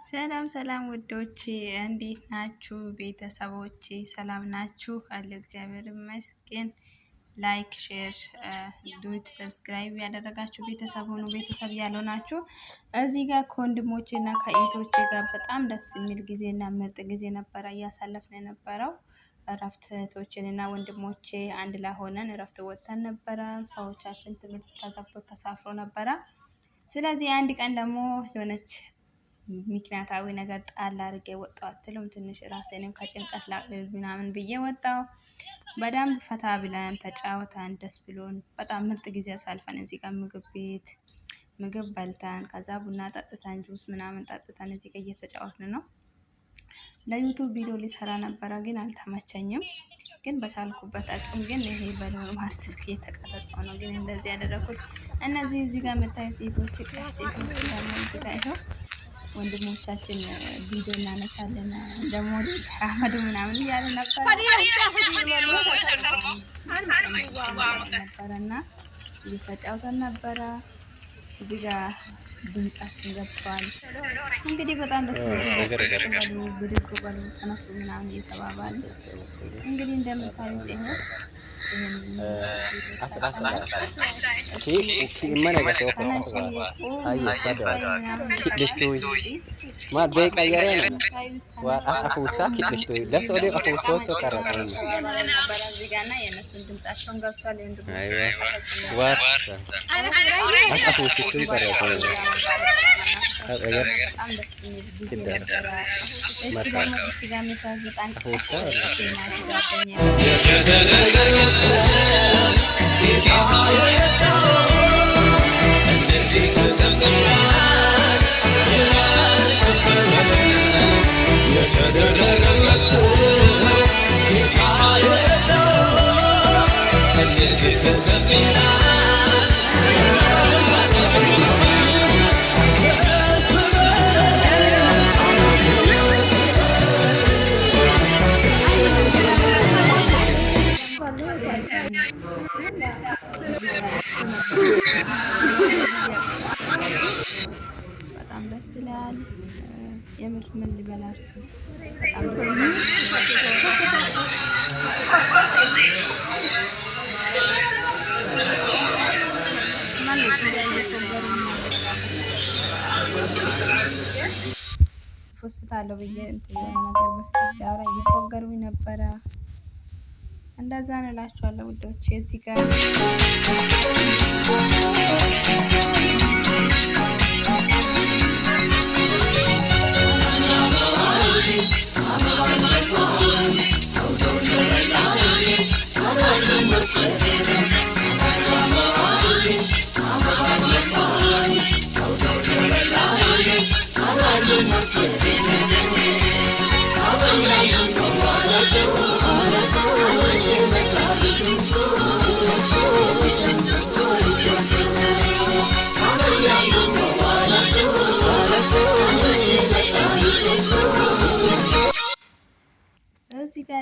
ሰላም ሰላም ውዶቼ እንዴት ናችሁ? ቤተሰቦቼ ሰላም ናችሁ? አለ እግዚአብሔር ይመስገን። ላይክ ሼር ዱት ሰብስክራይብ ያደረጋችሁ ቤተሰብ ሆኑ። ቤተሰብ ያለው ናችሁ። እዚህ ጋር ከወንድሞቼ እና ከእህቶቼ ጋር በጣም ደስ የሚል ጊዜና ምርጥ ጊዜ ነበረ እያሳለፍን የነበረው። እረፍት እህቶቼን እና ወንድሞቼ አንድ ላይ ሆነን እረፍት ወጥተን ነበረ። ሰዎቻችን ትምህርት ተዘግቶ ተሳፍሮ ነበረ። ስለዚህ አንድ ቀን ደግሞ የሆነች ምክንያታዊ ነገር ጣል አድርጌ ወጣሁ አትሉም? ትንሽ ራሴንም ከጭንቀት ላቅልል ምናምን ብዬ ወጣሁ። በደንብ ፈታ ብለን ተጫወተን ደስ ብሎን በጣም ምርጥ ጊዜ አሳልፈን እዚህ ጋር ምግብ በልተን ከዛ ቡና ጠጥተን ጁስ ምናምን ጠጥተን እዚህ ጋር እየተጫወትን ነው። ለዩቱብ ቪዲዮ ሊሰራ ነበረ ግን አልተመቸኝም። ግን በቻልኩበት አቅም ግን ይሄ በኖርማል ስልክ እየተቀረጸው ነው። ግን እንደዚህ ያደረኩት እነዚህ እዚህ ጋር የምታዩት ሴቶች ቀሽ ሴቶች ደግሞ እዚህ ጋር ይኸው ወንድሞቻችን ቪዲዮ እናነሳለን ደግሞ አህመዱ ምናምን እያሉ ነበረና እየተጫወተን ነበረ። እዚህ ጋር ድምጻችን ገብቷል። እንግዲህ በጣም ደስ ይላል። ብድግ በሉ ተነሱ ምናምን እየተባባል እንግዲህ እንደምታዩት ይኸው በጣም ደስ የሚል ጊዜ ነበረ። እቺ ደግሞ እቺ ጋር የምታዩት በጣም በጣም ደስ ይላል። የምር ምን ልበላችሁ በጣም ደስ ይላል። ፎስታለሁ ብዬ እንትን የሆነ ነገር መስጠት ሲያወራ እየፎገሩኝ ነበረ። እንደዛ ነው እላችኋለሁ ውዶቼ። እዚህ ጋር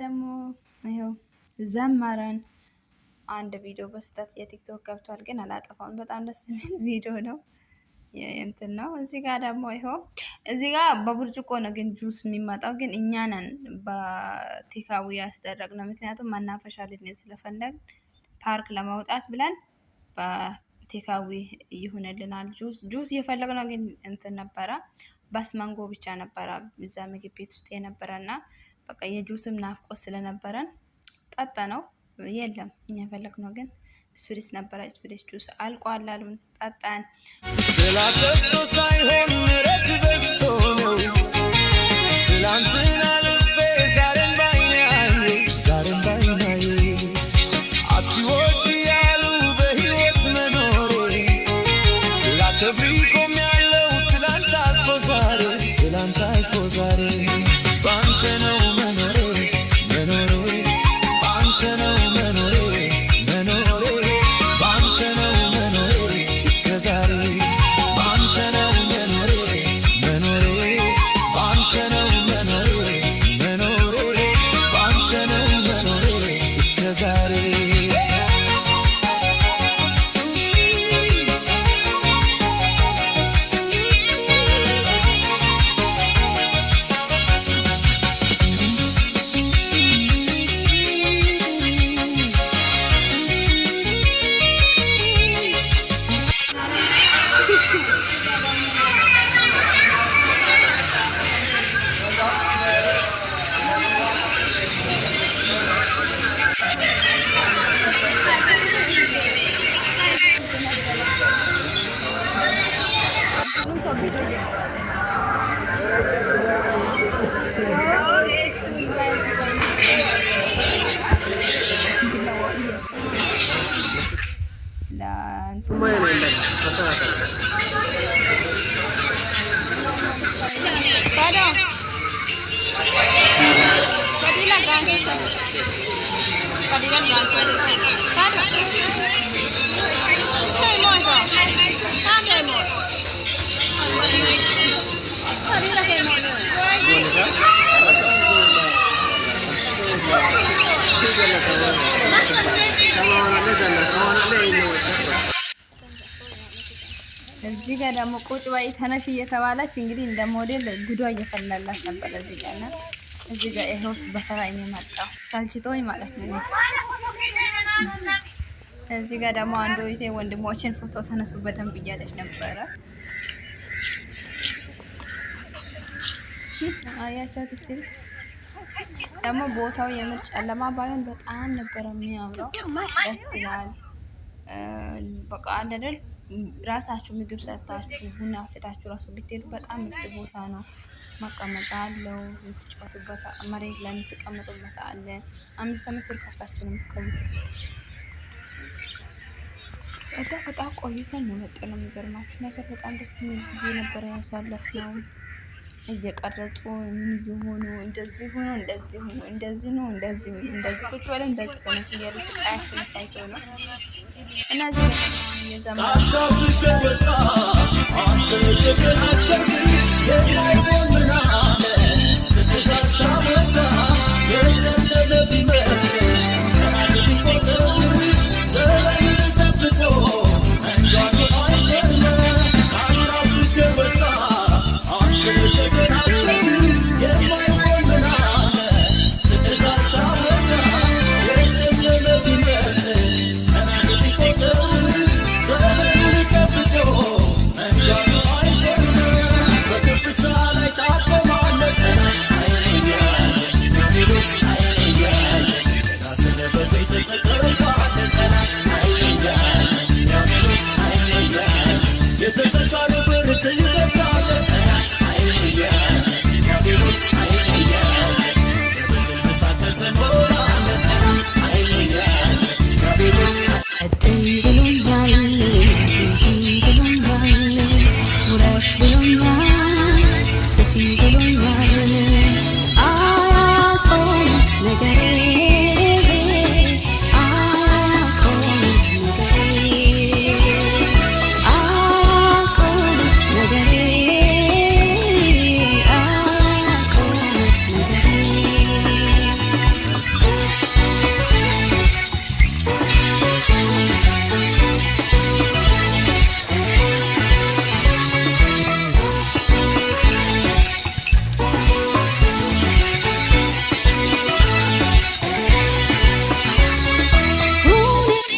ደግሞ ይሄው ዘመረን አንድ ቪዲዮ በስተት የቲክቶክ ገብቷል ግን አላጠፋውም። በጣም ደስ የሚል ቪዲዮ ነው እንትን ነው። እዚህ ጋር ደግሞ ይሄው እዚህ ጋር በብርጭቆ ነው ግን ጁስ የሚመጣው ግን እኛ ነን በቴካዊ ያስደረግነው። ምክንያቱም መናፈሻ ልንሄድ ስለፈለግ ፓርክ ለማውጣት ብለን በቴካዊ ይሁንልናል። ጁስ እየፈለግነው ግን እንትን ነበረ በስ ማንጎ ብቻ ነበረ እዛ ምግብ ቤት ውስጥ የነበረና በቃ የጁስም ናፍቆት ስለነበረን ጠጣ ነው። የለም እኛ ፈለግነው ግን ስፕሪስ ነበረ። ስፕሪስ ጁስ አልቋል አሉን ጠጣን። ስላተቶ ሳይሆን ምረት በዝቶ ነው ትላንትና ልቤ ዛሬም ባይናዬ አብቲዎች ያሉ በህይወት መኖሬ ላከብሪ ቆሜያለሁ ትላንት አልፎ ዛሬ ባንተ ነው እዚህ ጋር ደግሞ ቁጭ በይ ተነሽ እየተባለች እንግዲህ እንደ ሞዴል ጉዷ እየፈላላት ነበር። እዚህ ጋር እና እዚህ ጋር ይሄውት በተራ እኔ መጣሁ ሰልችቶኝ ማለት ነው። እዚህ ጋር ደግሞ አንዱ እህቴ ወንድሞችን ፎቶ ተነሱ በደንብ እያለች ነበረ። አያቻት እቺን ደግሞ ቦታው የምር ጨለማ ባይሆን በጣም ነበር የሚያምረው። ደስ ይላል። በቃ አንድ አይደል ራሳችሁ ምግብ ሰርታችሁ ቡና አፍልታችሁ ራሱ ብትሄዱ በጣም ምርጥ ቦታ ነው። መቀመጫ አለው፣ የምትጫወቱበት መሬት ላይ የምትቀመጡበት አለ። 5 ብር ከፍላችሁ ነው የምትገቡት። እዛ በጣም ቆይተን ነው መጥተን ነው። የሚገርማችሁ ነገር በጣም ደስ የሚል ጊዜ ነበር ያሳለፍነው። እየቀረጹ ምን እየሆኑ እንደዚህ ሆኖ እንደዚህ ሆኖ እንደዚህ ነው እንደዚህ ሆኖ እንደዚህ ቁጭ ብለን እንደዚህ ተነሱ እያሉ ስቃያችን ሳይተው ነው እና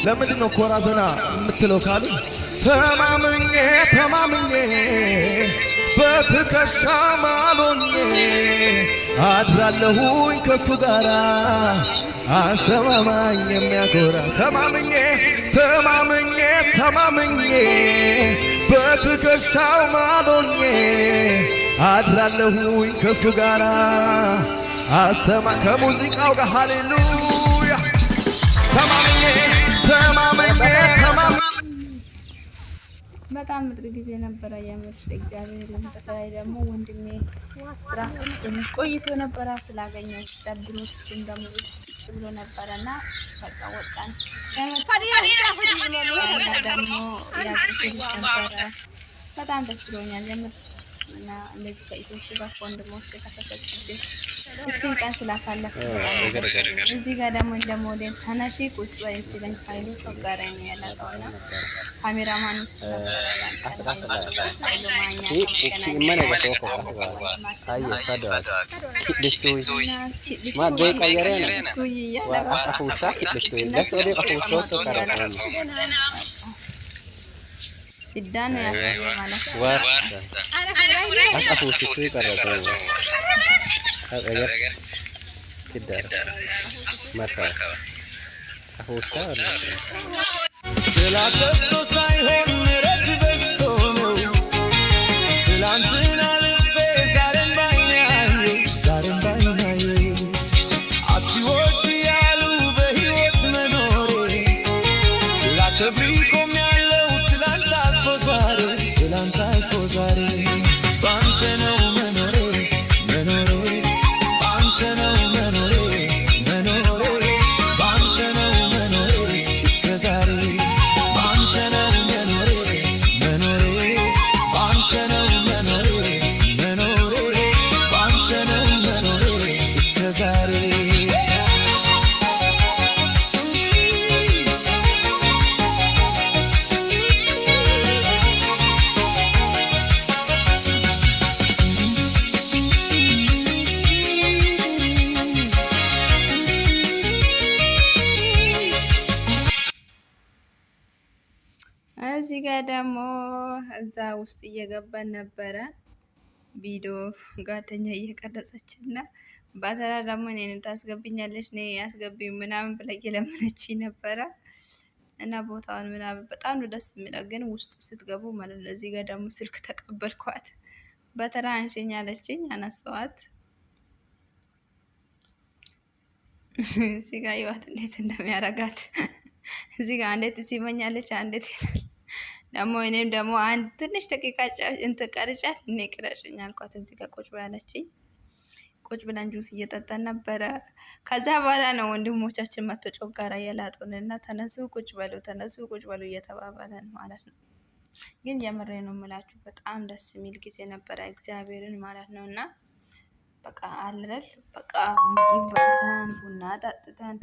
ለምንድነው ኮራ ዘና የምትለው ካሉ ተማምኜ በትከሻ ማሎኜ አድራለሁኝ ከሱ ጋራ አስተማማኝ የሚያኮራ ተማምኜ በትከሻው ማሎኜ አድራለሁኝ ከሱ ጋራ ከሙዚቃው ጋር ሃሌሉያ ተማምኜ በጣም ምርጥ ጊዜ ነበረ የምር እግዚአብሔርን። በተለይ ደግሞ ወንድሜ ስራ ትንሽ ቆይቶ ነበረ ስላገኘው ደብሮት እሱም ደግሞ ውስጥ ብሎ ነበረና በቃ ወጣን። በጣም ደስ ብሎኛል የምር እና እንደዚህ ከኢትዮጵያ ጋር ወንድሞቼ ከተሰብስቤ እቺን ቀን ስላሳለፍኩ በጣም እዚህ ጋር ደግሞ እንደ ሞዴል ተነሺ ቁጭ በይ ሲለኝ ፋይሉ ጮጋራኝ ነው ያላቀውና ካሜራማን እሱ ነበር ፊዳን ያሳየ ማለት ትላንትና ልቤ ዛሬም ባይናዬ አጥፊዎች ያሉ በሕይወት መኖሬ ላከብሪ ቆሜያለሁ ትላንት አልፎ ዛሬ ባንተ ነው መኖሬ ባንተ ነው መኖሬ ባንተ ነው መኖሬ እስከ ዛሬ ባንተ ነው መኖሬ ባንተ ነው መኖሬ ባንተ ነው መኖሬ እስከ ዛሬ እዚህ ጋር ደግሞ እዛ ውስጥ እየገባን ነበረ ቪዲዮ ጓደኛ እየቀረጸች እና ባተራ ደግሞ እኔንም ታስገብኛለች ነ ያስገቢኝ ምናምን ብላ እየለመነች ነበረ እና ቦታውን ምናምን በጣም ነው ደስ የሚለው፣ ግን ውስጡ ስትገቡ ማለት ነው። እዚህ ጋር ደግሞ ስልክ ተቀበልኳት። ባተራ አንሽኝ አለችኝ፣ አነሳዋት። እዚህ ጋር ይዋት እንዴት እንደሚያረጋት እዚህ ጋር አንዴት ሲመኛለች አንዴት ደግሞ እኔም ደግሞ አንድ ትንሽ ደቂቃ እንትን ቀርጫት እኔ ቅረጭኝ አልኳት። እዚህ ጋር ቁጭ ብላለችኝ። ቁጭ ብለን ጁስ እየጠጣን ነበረ። ከዛ በኋላ ነው ወንድሞቻችን መጥቶ ጮጋራ እየላጡንና ተነሱ ቁጭ በሉ እየተባባለን ማለት ነው። ግን የምሬ ነው የምላችሁ በጣም ደስ የሚል ጊዜ ነበረ እግዚአብሔርን ማለት ነው። እና በቃ አለል በቃ ምግብ በልተን ቡና ጠጥተን